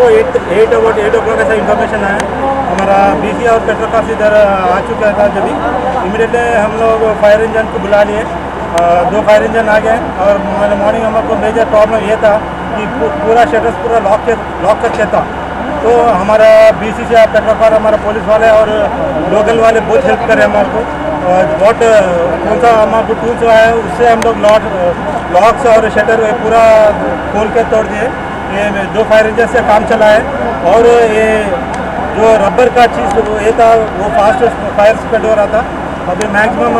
हमको 8 o'clock ऐसा information आया, हमारा BC और पेट्रोल कास्ट इधर आ चुका था। जब इमीडिएटली हम लोग फायर इंजन को बुला लिए, 2 फायर इंजन आ गए। और मॉर्निंग हमको मेजर प्रॉब्लम ये था कि पूरा शटर्स पूरा लॉक करके था। तो हमारा BC से पेट्रोल कार, हमारा पुलिस वाले और लोकल वाले बहुत हेल्प करे हमारे को। बहुत कौन सा हमारे को टूल्स आया है उससे हम लोग लॉक्स और शटर पूरा खोल के तोड़ दिए। ये 2 फायर इंजन से काम चला है। और ये जो रबर का चीज़ ये था वो फास्ट फायर स्प्रेड हो रहा था। अभी मैक्सिमम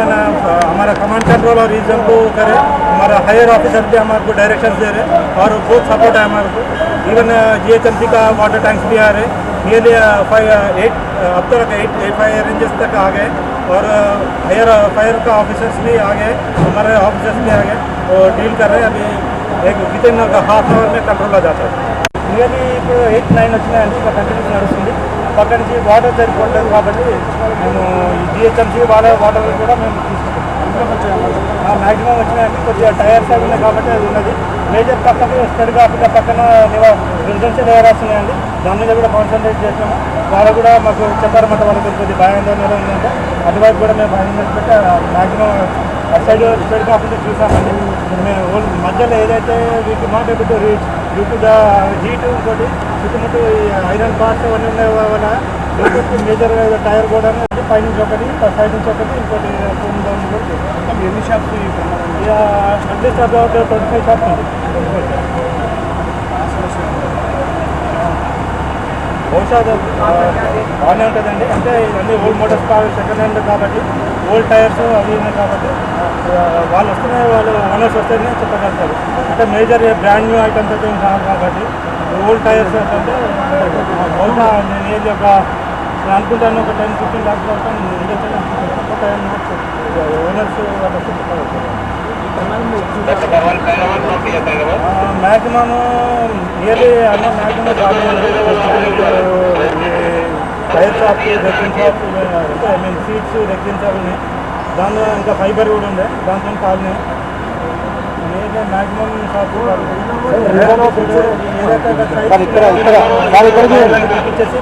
हमारा कमांड कंट्रोल और रीजन को करे, हमारा हायर ऑफिसर भी हमारे को डायरेक्शन दे रहे और बहुत सपोर्ट है हमारे को। इवन GHMC का वाटर टैंक्स भी आ रहे। नियरली 8 अब तक 8 फायर इंजन तक आ गए। और हायर फायर का ऑफिसर्स भी आ गए, हमारे ऑफिसर्स भी आ गए और डील कर रहे हैं। अभी एक विदिन हाफ అవర్ में कंट्रोल आ जाता है। నియర్లీ ఇప్పుడు 8-9 వచ్చినాయండి, ఇంకా కంటిన్యూస్ నడుస్తుంది. పక్క నుంచి వాటర్ సరిపోతుంది కాబట్టి మేము ఈ GHMC వాళ్ళ వాటర్ కూడా మేము తీసుకుంటాం. మ్యాక్సిమం వచ్చినాయండి. కొద్దిగా టైర్స్ అవి ఉన్నాయి కాబట్టి అది ఉన్నది. మేజర్ పక్కన స్ప్రెడ్ కాకుండా పక్కన రెసిడెన్షియల్ ఏరియాస్ ఉన్నాయండి, దాని మీద కూడా కాన్సన్ట్రేట్ చేసాము. వాళ్ళు కూడా మాకు చెప్పారన్నమాట, వాళ్ళకి కొద్దిగా భయం ఉందంటే అటువైపు కూడా మేము భయం పెట్టి మ్యాక్సిమం అటు సైడ్ స్ప్రెడ్ కాకుండా చూసామండి. మేము మధ్యలో ఏదైతే వీటి not able to reach due to the heat, ఇంకోటి చుట్టుముట్టు ఈ ఐరన్ పార్ట్స్ అవన్నీ ఉన్నాయి వల్ల మేజర్ టైర్ కూడా పైనుంచి ఒకటి, సైడ్ నుంచి ఒకటి, ఇంకోటి ఎన్ని షాప్స్ అట్లీస్ట్ అబౌట్ 25 షాప్స్ ఉంది. బహుశా బాగానే ఉంటుందండి. అంటే ఇవన్నీ ఓల్డ్ మోటార్స్ కాబట్టి, సెకండ్ హ్యాండ్ కాబట్టి, ఓల్డ్ టైర్స్ అవి ఉన్నాయి కాబట్టి వాళ్ళు వస్తున్నాయి, వాళ్ళు ఓనర్స్ వస్తేనే చెప్పగలుగుతారు. అంటే మేజర్ బ్రాండ్ న్యూ ఐటమ్స్ అయితే ఏం కాదు కాబట్టి ఓల్డ్ టైర్స్ అంటే బహుశా నేను ఏది ఒక అనుకుంటాను ఒక 10-15 lakhs వరకు ఉండొచ్చు. ఓనర్స్ వాళ్ళు వస్తే చెప్పగలుగుతారు. మ్యాక్సిమమ్ నియర్లీ అన్న మ్యాక్సిమం టైర్ షాప్స్, రెక్కిన్ షాప్స్, ఐ మీన్ సీట్స్, రెక్కిన్స్ అవి ఉన్నాయి. దానిలో ఇంకా ఫైబర్ కూడా ఉండే, దాంతో కాలినాయి. మ్యాక్సిమం షాప్ ఇచ్చేసి